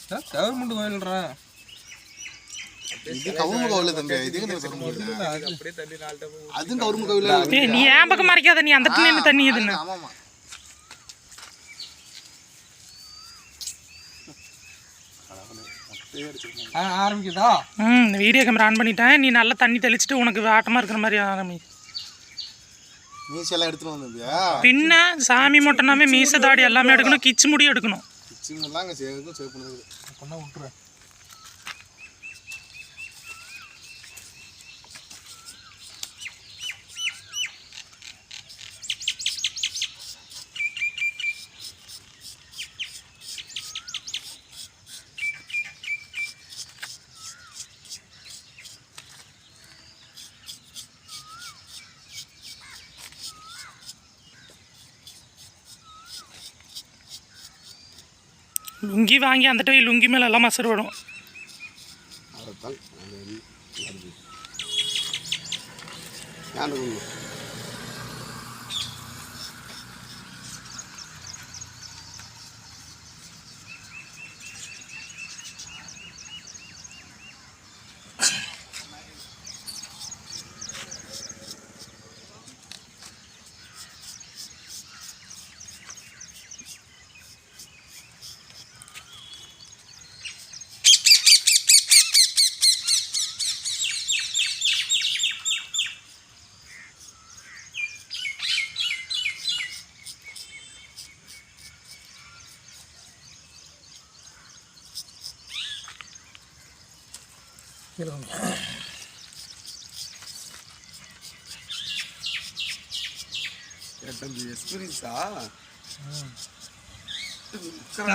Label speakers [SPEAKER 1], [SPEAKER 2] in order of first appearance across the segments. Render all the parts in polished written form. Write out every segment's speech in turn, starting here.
[SPEAKER 1] Government கோயில்றா.
[SPEAKER 2] இது government கோவில் தம்பி. இது அப்படியே தண்ணி நாலு அதுவும் கவர்மெண்ட் கோவில்.
[SPEAKER 3] நீ ஏன் பக்கம் மறைக்காத, நீ அந்த இடத்துல தண்ணி எதுன்னு.
[SPEAKER 2] ஆமாமா.
[SPEAKER 1] ஆரம்பிக்குதா?
[SPEAKER 3] வீடியோ கேமரா ஆன் பண்ணிட்டேன். நீ நல்லா தண்ணி தெளிச்சுட்டு உனக்கு ஆட்டமா இருக்கிற மாதிரி ஆரம்பி.
[SPEAKER 2] மீசெல்லாம் எடுத்துட்டு வந்தியா?
[SPEAKER 3] பின்ன சாமி மொட்டைனாமே மீசை தாடி எல்லாமே எடுக்கணும், கிச்சு முடி எடுக்கணும்.
[SPEAKER 2] கிச்சு முடிலாம் அங்கே சேவ் பண்ணுறது
[SPEAKER 1] பண்ண விட்டுறேன்.
[SPEAKER 3] லுங்கி வாங்கி அந்த டை லுங்கி மேலே எல்லாம் மசர் விடும்.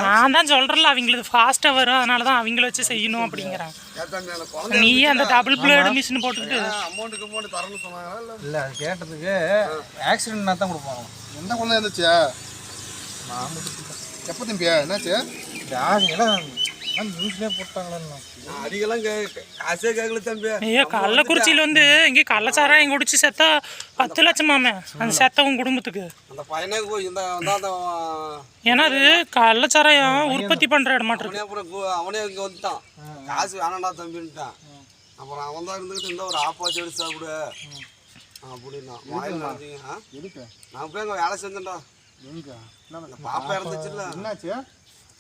[SPEAKER 3] நான் தான் சொல்றேன்ல, அவங்களுக்கு ஃபாஸ்டா வரும், அதனால தான் அவங்கள வச்சு செய்யணும் அப்படிங்கிறாங்க. நீ அந்த டபுள் பிளேடு மிஷின் போட்டுக்கிட்டு
[SPEAKER 2] அமௌண்ட் தரணும்னு சொன்னாங்களா?
[SPEAKER 1] இல்லை, அது கேட்டதுக்கு ஆக்சிடென்ட்னா தான் கொடுப்பாங்க.
[SPEAKER 2] எந்த கொண்டு இருந்துச்சா? எப்போ தம்பியா என்னாச்சு?
[SPEAKER 1] நியூஸ்லேயே போட்டாங்களா?
[SPEAKER 2] அதிகெல்லாம் காசே கேட்கல தம்பி.
[SPEAKER 3] ஐயோ, கள்ளக்குறிச்சியில் வந்து இங்கே கள்ளச்சாராயம் குடிச்சு செத்தா 10 லட்சமாமே அந்த செத்தவங்க குடும்பத்துக்கு.
[SPEAKER 2] அந்த பையனே
[SPEAKER 3] ஏன்னா அது கள்ளச்சாராயம் உற்பத்தி பண்ணுற இடமாட்டிருக்கு.
[SPEAKER 2] அவனே இங்கே வந்துட்டான், காசு வேணாண்டா தம்பின்ட்டான். அப்புறம் அவன் தான் இருந்துக்கிட்டு இருந்தால் ஒரு ஆப்பாச்சு எடுத்து சாப்பிடு அப்படின்னா வாயில் நடந்தீங்க. நான் போய் அங்கே வேலை செஞ்சேன்டா. பாப்பா இறந்துச்சுல்ல.
[SPEAKER 1] என்னாச்சு?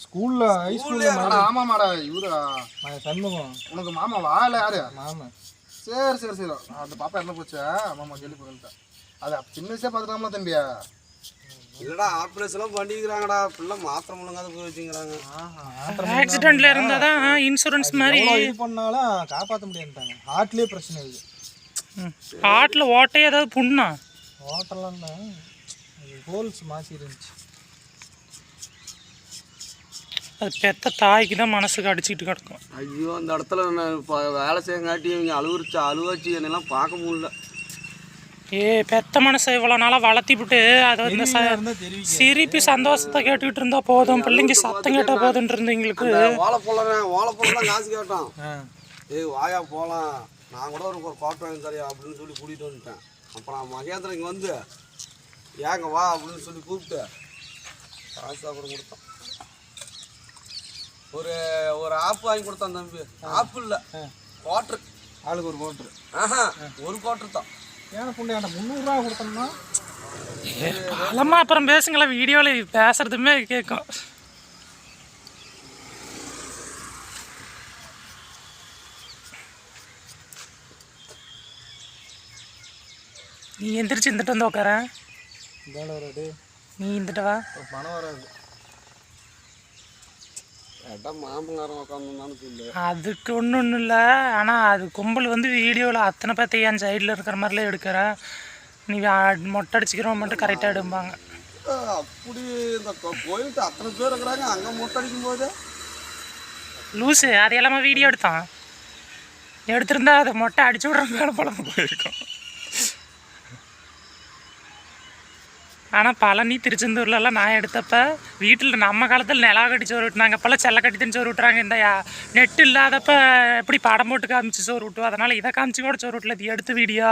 [SPEAKER 1] ஸ்கூல்ல ஹைஸ்கூல்ல.
[SPEAKER 2] ஆமாமாடா, இவரா
[SPEAKER 1] சண்முகம்
[SPEAKER 2] உனக்கு மாமாவா? இல்லை யாரு
[SPEAKER 1] மாமா?
[SPEAKER 2] சரி சரி சரி. அந்த பாப்பா இறந்து போச்சா? மாமா சொல்லி போயிட்டேன். அது சின்ன வயசா பார்த்துக்கலாமா தம்பியா? இல்லடா, ஆப்ரேஷன்லாம் பண்ணிக்கிறாங்கடா. பிள்ளை மாத்திரம் முழுங்காத போய் வச்சுக்கிறாங்க.
[SPEAKER 3] ஆக்சிடென்ட்ல இருந்தால் தான் இன்சூரன்ஸ் மாதிரி
[SPEAKER 1] இது பண்ணாலும் காப்பாற்ற முடியாதுட்டாங்க. ஹார்ட்லேயே பிரச்சனை இருக்குது.
[SPEAKER 3] ஹார்ட்டில் ஓட்டையே ஏதாவது புண்ணா?
[SPEAKER 1] ஓட்டலாம் ஹோல்ஸ் மாசி இருந்துச்சு.
[SPEAKER 3] அது பெத்த தாய்க்கு தான் மனசுக்கு அடிச்சுக்கிட்டு கிடக்கும்.
[SPEAKER 2] ஐயோ, அந்த இடத்துல நான் இப்போ வேலை செய்யங்காட்டி இவங்க அழுவச்சு என்னெல்லாம் பார்க்க முடியல.
[SPEAKER 3] பெத்த மனசை இவ்வளோ நாளாக வளர்த்திவிட்டு அதை வந்து சிரிப்பி சந்தோஷத்தை கேட்டுக்கிட்டு இருந்தால் போதும், பிள்ளைங்க சத்தம் கேட்டால் போதுன்ட்டு இருந்தவங்களுக்கு.
[SPEAKER 2] வாழைப்பழம் காசு கேட்டோம். வாயா போகலாம், நான் கூட ஒரு கோட்டை வாங்கி தரையா அப்படின்னு சொல்லி கூட்டிகிட்டு வந்துட்டேன். அப்புறம் மகேந்திரன் இங்கே வந்து ஏங்க வா அப்படின்னு சொல்லி கூப்பிட்டு காசு அப்புறம் கொடுத்தோம். ஒரு ஆப்பு வாங்கி கொடுத்தான் தம்பி. ஆப்பு இல்லை, குவாட்ரு.
[SPEAKER 1] ஆளுக்கு ஒரு குவாட்ரு.
[SPEAKER 2] ஒரு குவாட்ரு தான்.
[SPEAKER 1] ஏன்னா புண்ணு 300 ரூபா கொடுத்தோம்னா
[SPEAKER 3] பழமா. அப்புறம் பேசுங்களா, வீடியோவில் பேசுறதுமே கேட்கும். நீ எந்திரிச்சு இந்துட்டு வந்து உட்கார. நீ இந்துட்டு வா,
[SPEAKER 1] பணம் வராது.
[SPEAKER 3] அதுக்கு ஒன்றும் இல்லை. ஆனால் அது கும்பல் வந்து வீடியோவில் அத்தனை பேர்த்த என் சைடில் இருக்கிற மாதிரிலாம் எடுக்கிற. நீ மொட்டை அடிச்சுக்கிறவங்க மட்டும் கரெக்டாக எடுப்பாங்க.
[SPEAKER 2] அப்படி இந்த கோயிலுக்கு அத்தனை பேர் இருக்கிறாங்க, அங்கே மொட்டை அடிக்கும் போது
[SPEAKER 3] லூஸு அது எல்லாமே வீடியோ எடுத்தான். எடுத்திருந்தா அதை மொட்டை அடிச்சு விட்ற மேலே பழம் போயிருக்கும். ஆனால் பழனி திருச்செந்தூர்லலாம் நான் எடுத்தப்போ வீட்டில் நம்ம காலத்தில் நிலா கட்டி சோறு விட்டுனாங்க. இப்போல்லாம் செல்லை கட்டி தான் சோறு விட்டுறாங்க. இந்த நெட் இல்லாதப்போ எப்படி படம் போட்டு காமிச்சு சோறு விட்டுவோம், அதனால் இதை காமிச்சு கூட சோறு விட்டல, இது எடுத்த வீடியோ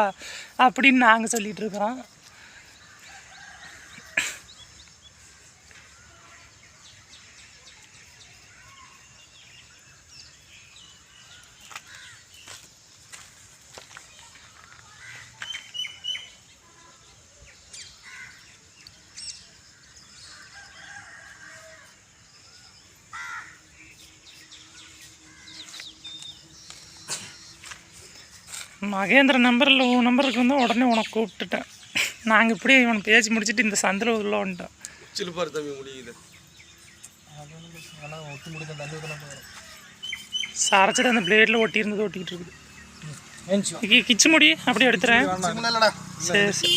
[SPEAKER 3] அப்படின்னு நாங்கள் சொல்லிகிட்டு இருக்கிறோம். மகேந்திர நம்பரில் உன் நம்பருக்கு வந்து உடனே உனக்கு கூப்பிட்டுட்டேன். நாங்கள் இப்படியே இவனை பேசி முடிச்சுட்டு இந்த சந்தில் உள்ள வந்துட்டோம்.
[SPEAKER 2] சிலுப்பாரு தம்பி முடியுது.
[SPEAKER 1] ஆனால் ஒட்டு முடிக்க தண்ணி ஊற்றினா போயிடும்.
[SPEAKER 3] சரைச்சிட்டு அந்த பிளேடில் ஒட்டிக்கிட்டு இருக்குது.
[SPEAKER 1] ஏஞ்சி
[SPEAKER 3] கிச்சு முடி அப்படியே எடுத்துறேன்.
[SPEAKER 1] இல்லைடா.
[SPEAKER 3] சரி சரி.